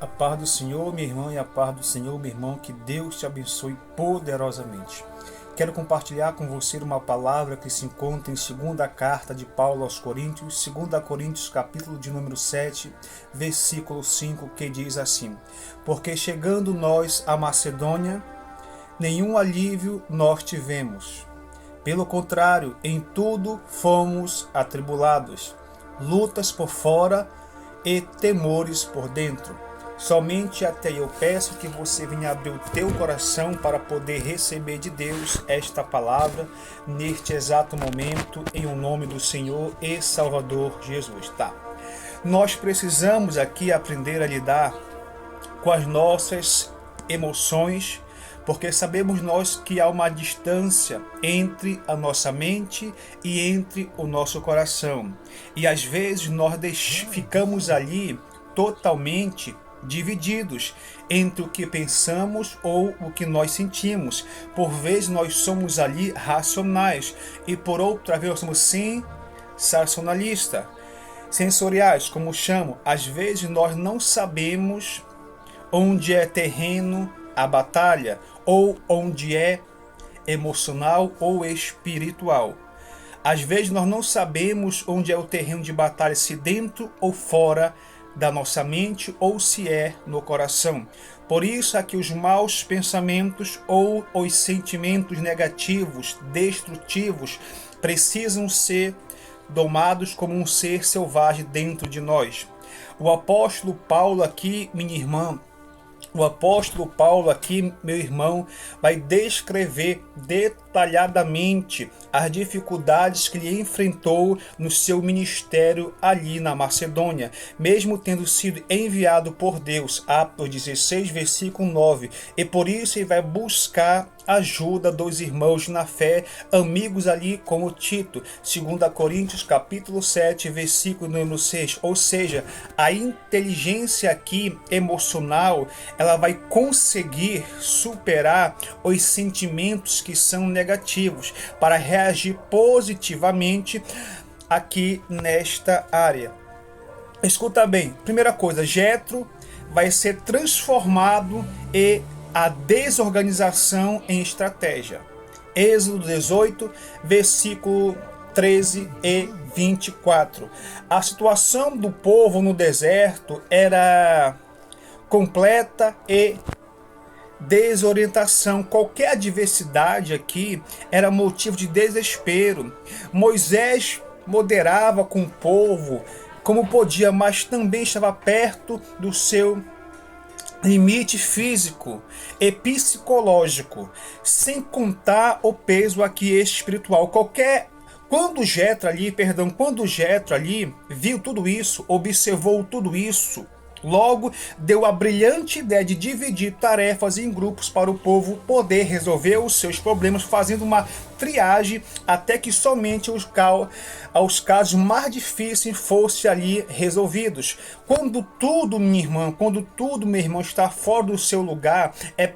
A paz do Senhor, minha irmã, e a paz do Senhor, meu irmão, que Deus te abençoe poderosamente. Quero compartilhar com você uma palavra que se encontra em segunda carta de Paulo aos Coríntios, 2 Coríntios, capítulo de número 7, versículo 5, que diz assim: Porque chegando nós à Macedônia, nenhum alívio nós tivemos. Pelo contrário, em tudo fomos atribulados, lutas por fora e temores por dentro. Somente até eu peço que você venha abrir o teu coração para poder receber de Deus esta palavra neste exato momento, em o nome do Senhor e Salvador Jesus. Nós precisamos aqui aprender a lidar com as nossas emoções, porque sabemos nós que há uma distância entre a nossa mente e entre o nosso coração. E às vezes nós ficamos ali totalmente divididos entre o que pensamos ou o que nós sentimos. Por vezes nós somos ali racionais e por outra vez nós somos sensacionalistas, sensoriais, como chamo. Às vezes nós não sabemos onde é terreno a batalha ou onde é emocional ou espiritual. Às vezes nós não sabemos onde é o terreno de batalha, se dentro ou fora da nossa mente ou se é no coração. Por isso é que os maus pensamentos ou os sentimentos negativos, destrutivos, precisam ser domados como um ser selvagem dentro de nós. O apóstolo Paulo aqui, minha irmã, o apóstolo Paulo aqui, meu irmão, vai descrever detalhadamente as dificuldades que ele enfrentou no seu ministério ali na Macedônia, mesmo tendo sido enviado por Deus, Atos 16, versículo 9, e por isso ele vai buscar ajuda dos irmãos na fé, amigos ali como Tito, 2 Coríntios capítulo 7, versículo número 6, ou seja, a inteligência aqui emocional, ela vai conseguir superar os sentimentos que são negativos para reagir positivamente aqui nesta área. Escuta bem, primeira coisa, Jetro vai ser transformado e a desorganização em estratégia. Êxodo 18, versículo 13 e 24. A situação do povo no deserto era completa e desorientação. Qualquer adversidade aqui era motivo de desespero. Moisés moderava com o povo como podia, mas também estava perto do seu limite físico e psicológico, sem contar o peso aqui espiritual. Quando Jetro ali viu tudo isso, observou tudo isso, logo deu a brilhante ideia de dividir tarefas em grupos para o povo poder resolver os seus problemas, fazendo uma triagem até que somente os casos mais difíceis fossem ali resolvidos. Quando tudo, minha irmã, meu irmão, está fora do seu lugar, é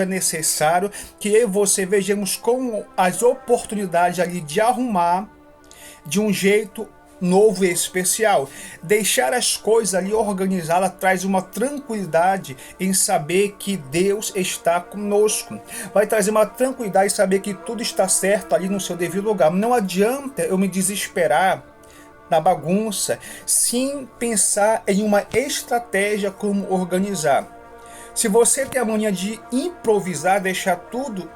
necessário que eu e você vejamos como as oportunidades ali de arrumar de um jeito novo e especial. Deixar as coisas ali organizadas traz uma tranquilidade em saber que Deus está conosco. Vai trazer uma tranquilidade em saber que tudo está certo ali no seu devido lugar. Não adianta eu me desesperar na bagunça, sem pensar em uma estratégia como organizar. Se você tem a mania de improvisar, deixar tudo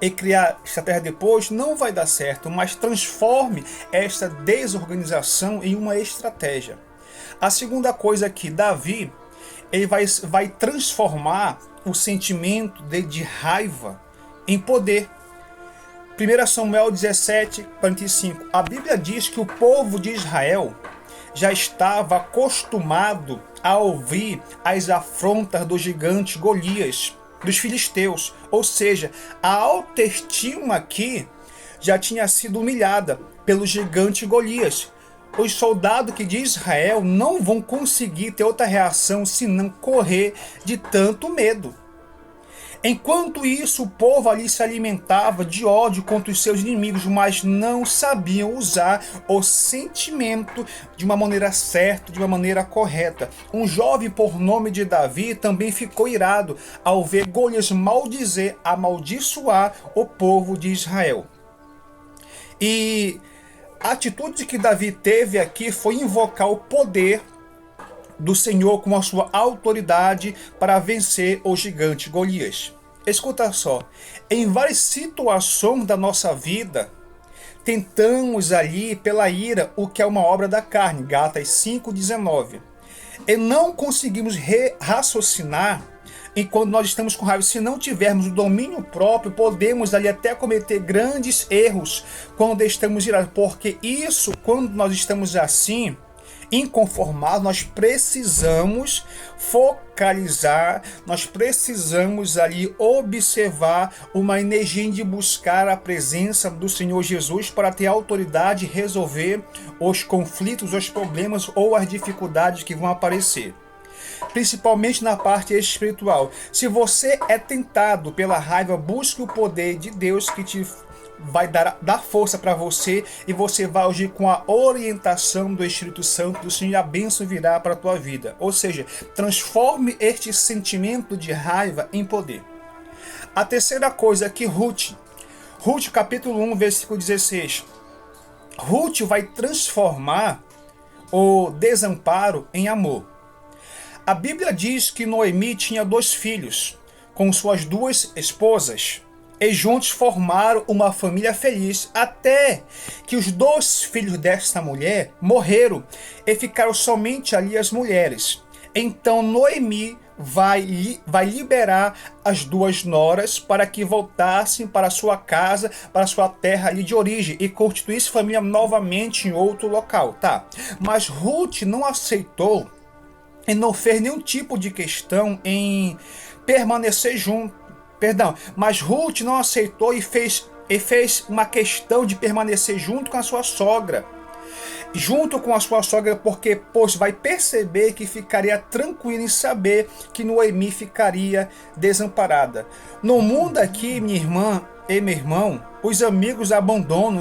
e criar estratégia depois, não vai dar certo, mas transforme esta desorganização em uma estratégia. A segunda coisa aqui, Davi, ele vai transformar o sentimento de raiva em poder. 1 Samuel 17, 45. A Bíblia diz que o povo de Israel já estava acostumado a ouvir as afrontas do gigante Golias, dos filisteus, ou seja, a autoestima aqui já tinha sido humilhada pelo gigante Golias. Os soldados que de Israel não vão conseguir ter outra reação senão correr de tanto medo. Enquanto isso, o povo ali se alimentava de ódio contra os seus inimigos, mas não sabiam usar o sentimento de uma maneira certa, de uma maneira correta. Um jovem por nome de Davi também ficou irado ao ver Golias amaldiçoar o povo de Israel. E a atitude que Davi teve aqui foi invocar o poder do Senhor com a sua autoridade para vencer o gigante Golias. Escuta só, em várias situações da nossa vida, tentamos ali pela ira o que é uma obra da carne, Gálatas 5,19. E não conseguimos raciocinar enquanto nós estamos com raiva. Se não tivermos o domínio próprio, podemos ali até cometer grandes erros quando estamos irados, porque isso, quando nós estamos assim, inconformados, nós precisamos focalizar, nós precisamos ali observar uma energia de buscar a presença do Senhor Jesus para ter autoridade e resolver os conflitos, os problemas ou as dificuldades que vão aparecer. Principalmente na parte espiritual. Se você é tentado pela raiva, busque o poder de Deus que te vai dar força para você, e você vai agir com a orientação do Espírito Santo do Senhor, e a bênção virá para a tua vida. Ou seja, transforme este sentimento de raiva em poder. A terceira coisa é que Ruth capítulo 1, versículo 16. Ruth vai transformar o desamparo em amor. A Bíblia diz que Noemi tinha 2 filhos com suas 2 esposas, e juntos formaram uma família feliz, até que os 2 filhos desta mulher morreram e ficaram somente ali as mulheres. Então Noemi vai liberar as 2 noras para que voltassem para sua casa, para sua terra ali de origem, e constituísse família novamente em outro local, tá? Mas Ruth não aceitou e não fez nenhum tipo de questão em permanecer junto. Mas Ruth não aceitou e fez uma questão de permanecer junto com a sua sogra. Porque vai perceber que ficaria tranquilo em saber que Noemi ficaria desamparada. No mundo aqui, minha irmã e meu irmão, os amigos abandonam,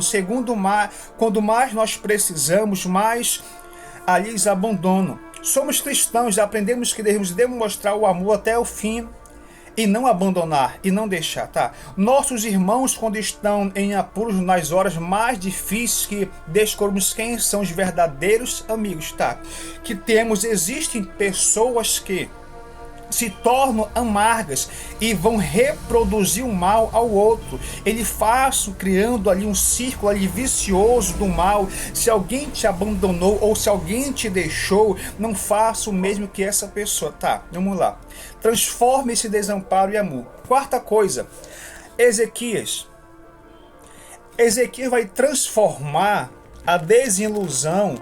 quando mais nós precisamos, mais ali eles abandonam. Somos cristãos, aprendemos que devemos demonstrar o amor até o fim, e não abandonar, e não deixar, tá? Nossos irmãos, quando estão em apuros, nas horas mais difíceis, que descobrimos quem são os verdadeiros amigos, tá? Existem pessoas que se tornam amargas e vão reproduzir o mal ao outro. Ele faz, criando ali um círculo ali vicioso do mal. Se alguém te abandonou ou se alguém te deixou, não faça o mesmo que essa pessoa, tá? Vamos lá. Transforme esse desamparo em amor. Quarta coisa, Ezequias vai transformar a desilusão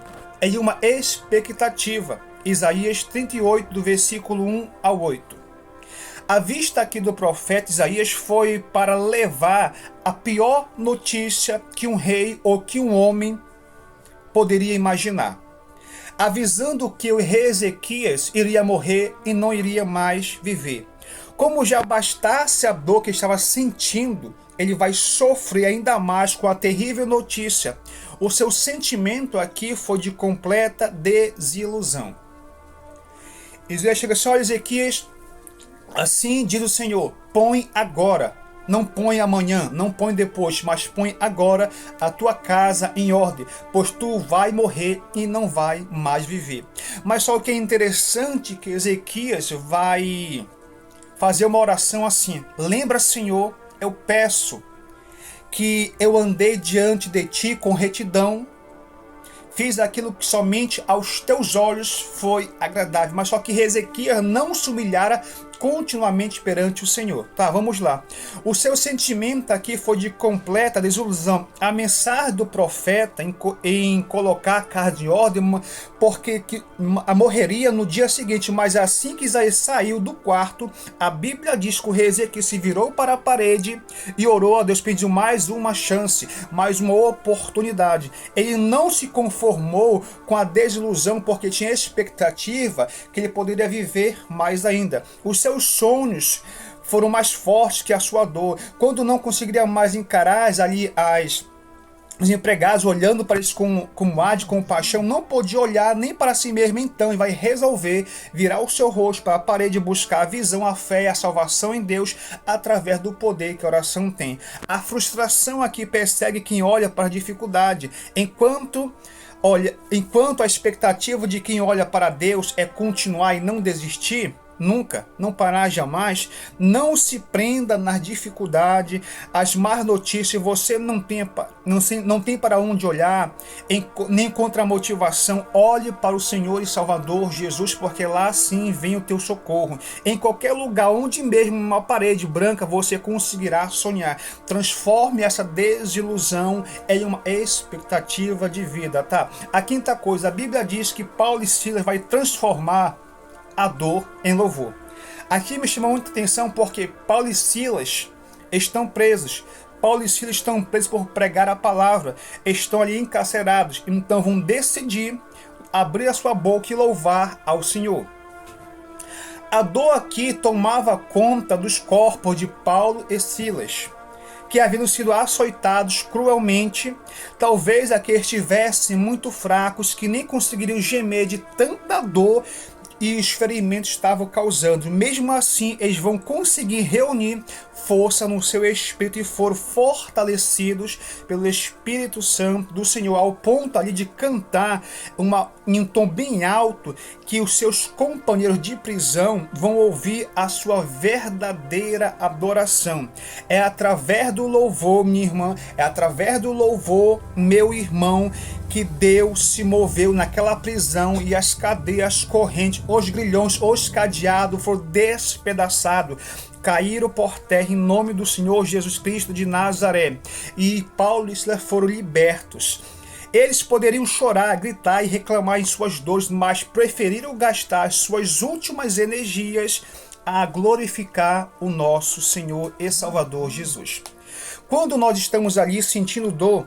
em uma expectativa. Isaías 38, do versículo 1 ao 8. A vista aqui do profeta Isaías foi para levar a pior notícia que um rei ou que um homem poderia imaginar, avisando que o rei Ezequias iria morrer e não iria mais viver. Como já bastasse a dor que estava sentindo, ele vai sofrer ainda mais com a terrível notícia. O seu sentimento aqui foi de completa desilusão. Isaías chega assim: olha, Ezequias, assim diz o Senhor, põe agora, não põe amanhã, não põe depois, mas põe agora a tua casa em ordem, pois tu vai morrer e não vai mais viver. Mas só o que é interessante que Ezequias vai fazer uma oração assim: lembra, Senhor, eu peço que eu andei diante de ti com retidão, fiz aquilo que somente aos teus olhos foi agradável. Mas só que Ezequias não se humilhara continuamente perante o Senhor. Tá, vamos lá. O seu sentimento aqui foi de completa desilusão. A mensagem do profeta em colocar a casa em ordem, porque morreria no dia seguinte. Mas assim que Isaías saiu do quarto, a Bíblia diz que o rei Ezequias se virou para a parede e orou a Deus, pediu mais uma chance, mais uma oportunidade. Ele não se conformou com a desilusão, porque tinha expectativa que ele poderia viver mais ainda. Os seus sonhos foram mais fortes que a sua dor. Quando não conseguiria mais encarar ali os empregados olhando para eles com ar de compaixão, não podia olhar nem para si mesmo então, e vai resolver virar o seu rosto para a parede e buscar a visão, a fé e a salvação em Deus através do poder que a oração tem. A frustração aqui persegue quem olha para a dificuldade, enquanto a expectativa de quem olha para Deus é continuar e não desistir, nunca, não parar jamais. Não se prenda na dificuldade, as más notícias, você não tem para onde olhar, nem contra a motivação. Olhe para o Senhor e Salvador Jesus, porque lá sim vem o teu socorro. Em qualquer lugar, onde mesmo uma parede branca, você conseguirá sonhar. Transforme essa desilusão em uma expectativa de vida, tá? A quinta coisa, a Bíblia diz que Paulo e Silas vai transformar a dor em louvor. Aqui me chama muita atenção porque Paulo e Silas estão presos. Paulo e Silas estão presos por pregar a palavra. Estão ali encarcerados. Então vão decidir abrir a sua boca e louvar ao Senhor. A dor aqui tomava conta dos corpos de Paulo e Silas, que haviam sido açoitados cruelmente. Talvez aqui estivessem muito fracos, que nem conseguiriam gemer de tanta dor e os ferimentos estavam causando. Mesmo assim, eles vão conseguir reunir força no seu espírito e foram fortalecidos pelo Espírito Santo do Senhor, ao ponto ali de cantar em um tom bem alto, que os seus companheiros de prisão vão ouvir a sua verdadeira adoração. É através do louvor, minha irmã, é através do louvor, meu irmão, que Deus se moveu naquela prisão e as cadeias correntes, os grilhões, os cadeados foram despedaçados, caíram por terra em nome do Senhor Jesus Cristo de Nazaré. E Paulo e Silas foram libertos. Eles poderiam chorar, gritar e reclamar em suas dores, mas preferiram gastar suas últimas energias a glorificar o nosso Senhor e Salvador Jesus. Quando nós estamos ali sentindo dor,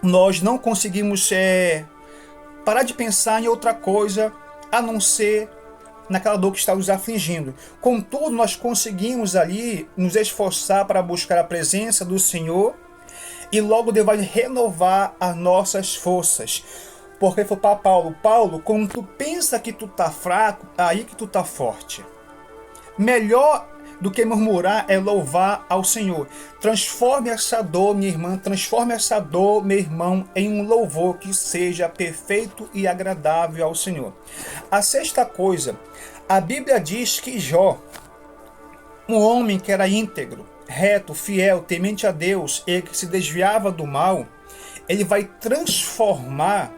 nós não conseguimos parar de pensar em outra coisa a não ser naquela dor que está nos afligindo. Contudo, nós conseguimos ali nos esforçar para buscar a presença do Senhor e logo Deus vai renovar as nossas forças. Porque foi para Paulo, quando tu pensa que tu tá fraco, aí que tu tá forte. Melhor do que murmurar é louvar ao Senhor. Transforme essa dor, minha irmã, transforme essa dor, meu irmão, em um louvor que seja perfeito e agradável ao Senhor. A sexta coisa, a Bíblia diz que Jó, um homem que era íntegro, reto, fiel, temente a Deus e que se desviava do mal, ele vai transformar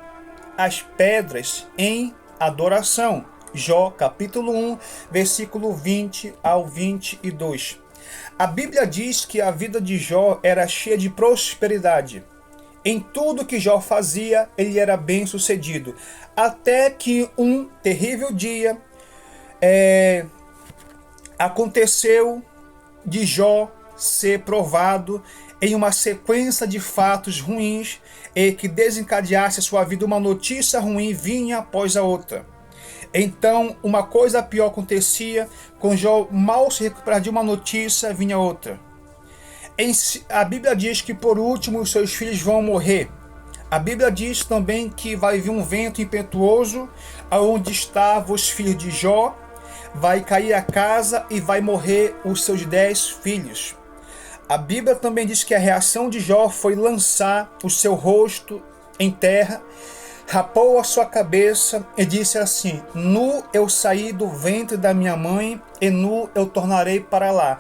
as pedras em adoração. Jó, capítulo 1, versículo 20 ao 22. A Bíblia diz que a vida de Jó era cheia de prosperidade. Em tudo que Jó fazia, ele era bem sucedido. Até que um terrível dia aconteceu de Jó ser provado em uma sequência de fatos ruins e que desencadeasse a sua vida. Uma notícia ruim vinha após a outra. Então, uma coisa pior acontecia, com Jó mal se recuperar de uma notícia, vinha outra. A Bíblia diz que por último os seus filhos vão morrer. A Bíblia diz também que vai vir um vento impetuoso, aonde estavam os filhos de Jó, vai cair a casa e vai morrer os seus 10 filhos. A Bíblia também diz que a reação de Jó foi lançar o seu rosto em terra, rapou a sua cabeça e disse assim: nu eu saí do ventre da minha mãe e nu eu tornarei para lá.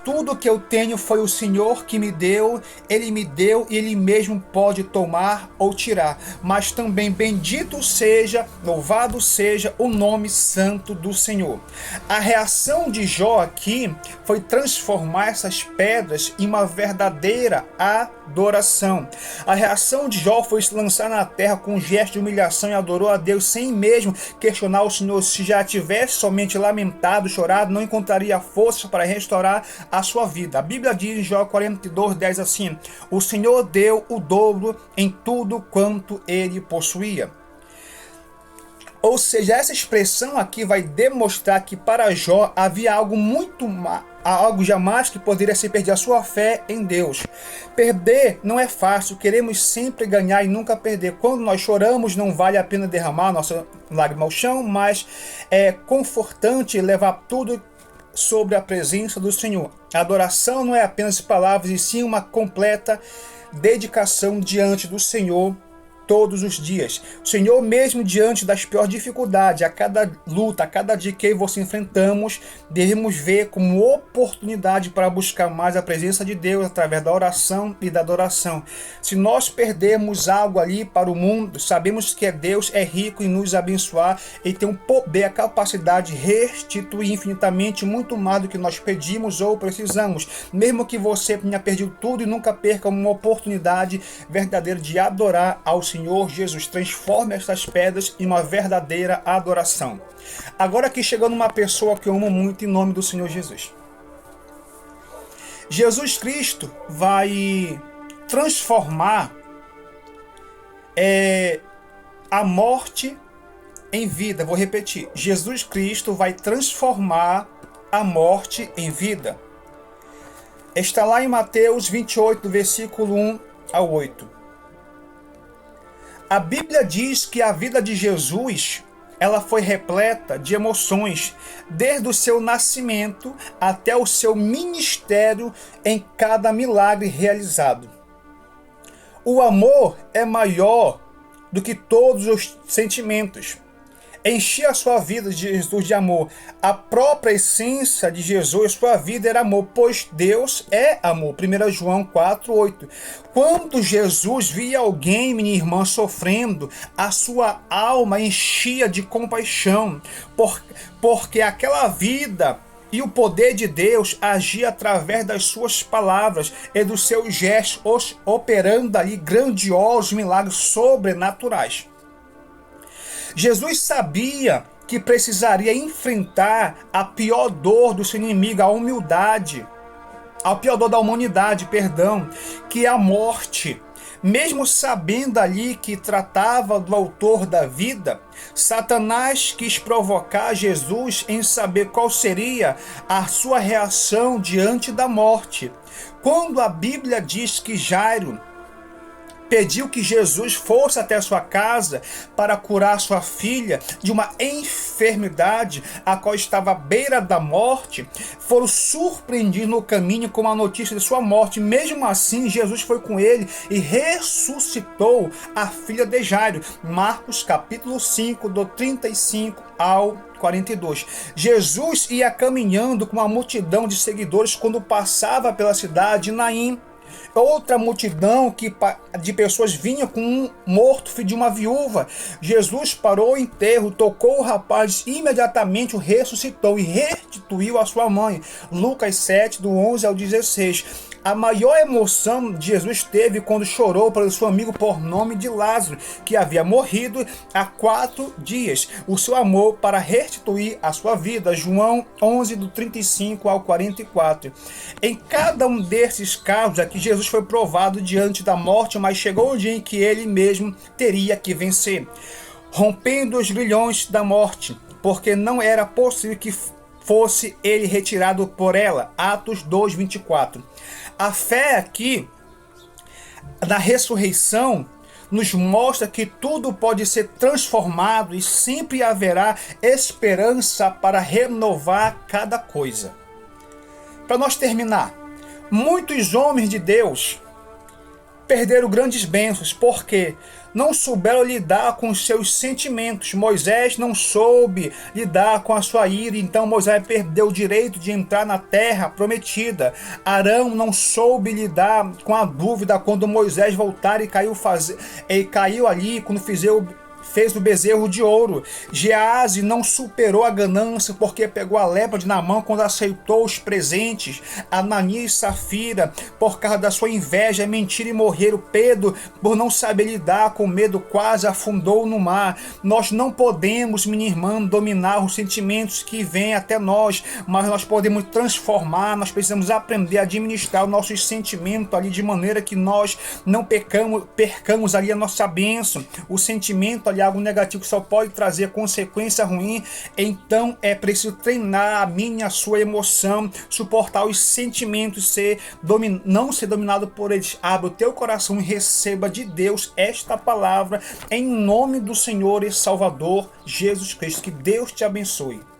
Tudo que eu tenho foi o Senhor que me deu, Ele me deu e Ele mesmo pode tomar ou tirar. Mas também bendito seja, louvado seja o nome santo do Senhor. A reação de Jó aqui foi transformar essas pedras em uma verdadeira adoração. A reação de Jó foi se lançar na terra com um gesto de humilhação e adorou a Deus sem mesmo questionar o Senhor. Se já tivesse somente lamentado, chorado, não encontraria força para restaurar a sua vida. A Bíblia diz em Jó 42:10 assim: o Senhor deu o dobro em tudo quanto ele possuía. Ou seja, essa expressão aqui vai demonstrar que para Jó havia algo algo jamais que poderia se perder, a sua fé em Deus. Perder não é fácil, queremos sempre ganhar e nunca perder. Quando nós choramos, não vale a pena derramar nossa lágrima ao chão, mas é confortante levar tudo sobre a presença do Senhor. A adoração não é apenas palavras, e sim uma completa dedicação diante do Senhor todos os dias. O Senhor, mesmo diante das piores dificuldades, a cada luta, a cada dia que você enfrentamos, devemos ver como oportunidade para buscar mais a presença de Deus através da oração e da adoração. Se nós perdermos algo ali para o mundo, sabemos que Deus é rico em nos abençoar e tem o poder, a capacidade de restituir infinitamente muito mais do que nós pedimos ou precisamos. Mesmo que você tenha perdido tudo e nunca perca uma oportunidade verdadeira de adorar ao Senhor Jesus, transforme estas pedras em uma verdadeira adoração. Agora aqui chegando uma pessoa que eu amo muito em nome do Senhor Jesus. Jesus Cristo vai transformar a morte em vida. Vou repetir. Jesus Cristo vai transformar a morte em vida. Está lá em Mateus 28, do versículo 1 ao 8. A Bíblia diz que a vida de Jesus, ela foi repleta de emoções, desde o seu nascimento até o seu ministério em cada milagre realizado. O amor é maior do que todos os sentimentos. Enchia a sua vida de Jesus de amor. A própria essência de Jesus, sua vida era amor, pois Deus é amor. 1 João 4:8. Quando Jesus via alguém, minha irmã, sofrendo, a sua alma enchia de compaixão, porque aquela vida e o poder de Deus agia através das suas palavras e dos seus gestos, operando ali grandiosos milagres sobrenaturais. Jesus sabia que precisaria enfrentar a pior dor do seu inimigo, a humildade, a pior dor da humanidade, que é a morte. Mesmo sabendo ali que tratava do autor da vida, Satanás quis provocar Jesus em saber qual seria a sua reação diante da morte. Quando a Bíblia diz que Jairo pediu que Jesus fosse até a sua casa para curar sua filha de uma enfermidade a qual estava à beira da morte, foram surpreendidos no caminho com a notícia de sua morte. Mesmo assim, Jesus foi com ele e ressuscitou a filha de Jairo. Marcos capítulo 5, do 35 ao 42. Jesus ia caminhando com uma multidão de seguidores quando passava pela cidade de Naim. Outra multidão de pessoas vinha com um morto, filho de uma viúva. Jesus parou o enterro, tocou o rapaz, imediatamente o ressuscitou e restituiu a sua mãe. Lucas 7, do 11 ao 16. A maior emoção de Jesus teve quando chorou pelo seu amigo por nome de Lázaro, que havia morrido há 4 dias. O seu amor para restituir a sua vida. João 11, do 35 ao 44. Em cada um desses casos aqui, Jesus foi provado diante da morte, mas chegou o dia em que ele mesmo teria que vencer, rompendo os grilhões da morte, porque não era possível que fosse ele retirado por ela. Atos 2, 24. A fé aqui, na ressurreição, nos mostra que tudo pode ser transformado e sempre haverá esperança para renovar cada coisa. Para nós terminar, muitos homens de Deus perderam grandes bênçãos porque não souberam lidar com os seus sentimentos. Moisés não soube lidar com a sua ira, então Moisés perdeu o direito de entrar na terra prometida. Arão não soube lidar com a dúvida quando Moisés voltar e caiu ali quando fez o bezerro de ouro. Geazi não superou a ganância porque pegou a lepra de Naamã quando aceitou os presentes. Ananias e Safira, por causa da sua inveja, mentira e morreram. Pedro, por não saber lidar com medo, quase afundou no mar. Nós não podemos, minha irmã, dominar os sentimentos que vêm até nós, mas nós podemos transformar. Nós precisamos aprender a administrar os nossos sentimentos ali de maneira que nós não percamos ali a nossa bênção. O sentimento ali escolhe algo negativo que só pode trazer consequência ruim, então é preciso treinar a minha, a sua emoção, suportar os sentimentos, não ser dominado por eles. Abra o teu coração e receba de Deus esta palavra em nome do Senhor e Salvador Jesus Cristo. Que Deus te abençoe.